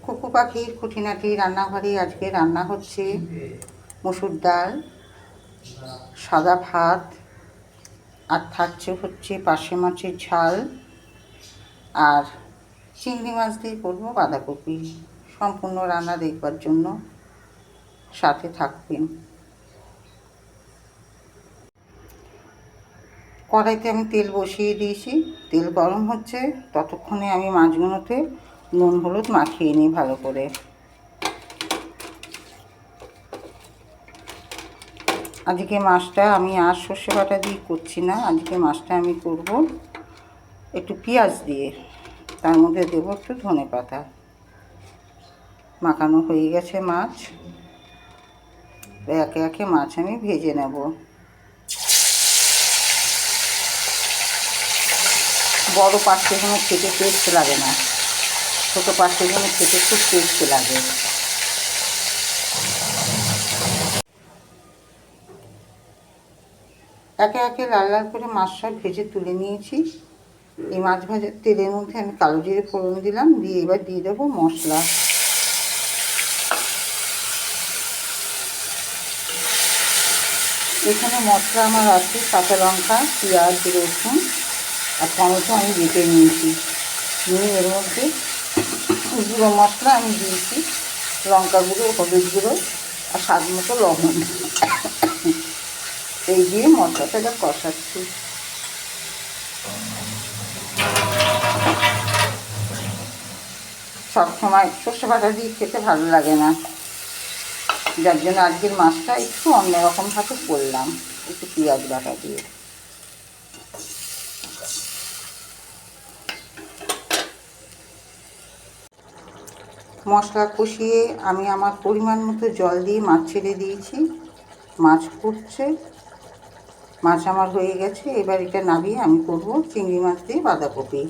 কুকু পাখির খুঁটিনাটি রান্নাঘরে আজকে রান্না হচ্ছে মসুর ডাল, সাদা ভাত, আর থাকছে হচ্ছে পার্শে মাছের ঝাল, আর চিংড়ি মাছ দিয়ে করবো বাঁধাকপি। সম্পূর্ণ রান্না দেখবার জন্য সাথে থাকবেন। কড়াইতে আমি তেল বসিয়ে দিয়েছি, তেল গরম হচ্ছে, ততক্ষণে আমি মাছগুলোতে নুন হলুদ মাখিয়ে নিই ভালো করে। আজকে মাছটা আমি আর সর্ষে বাটা দিয়ে করছি না, আজকে মাছটা আমি করব একটু পেঁয়াজ দিয়ে, তার মধ্যে দেবো একটু ধনেপাতা। মাখানো হয়ে গেছে মাছ, একে একে মাছ আমি ভেজে নেব। বড় পার্শ্বেগুলো খেতে টেস্ট লাগে না, ছোটো পার্শ্বেগুলো খেতে খুব টেস্ট লাগে। একে একে লাল লাল করে মাছ সব ভেজে তুলে নিয়েছি। এই মাছ ভাজার তেলের মধ্যে আমি কালো জিরে ফোড়ন দিলাম, দিয়ে এবার দিয়ে দেবো মশলা। এখানে মশলা আমার আছে কাঁচা লঙ্কা, পেঁয়াজ, রসুন আর টমেটো আমি বেটে নিয়েছি। নিয়ে এর মধ্যে গুঁড়ো মশলা আমি দিয়েছি, লঙ্কা গুঁড়ো, হলুদ গুঁড়ো আর স্বাদ মতো লবণ। এই দিয়ে মশলাটা কষাচ্ছি। সবসময় সর্ষে বাটা দিয়ে খেতে ভালো লাগে না, যার জন্য আজকের মাছটা একটু অন্যরকমভাবে করলাম, একটু পেঁয়াজ বাটা দিয়ে। মশলা কষিয়ে আমি আমার পরিমাণ মতো জল দিয়ে মাছ ছেড়ে দিয়েছি। মাছ ফুটছে, মাছ আমার হয়ে গেছে। এবার এটা নামিয়ে আমি করব চিংড়ি মাছ দিয়ে বাঁধাকপি।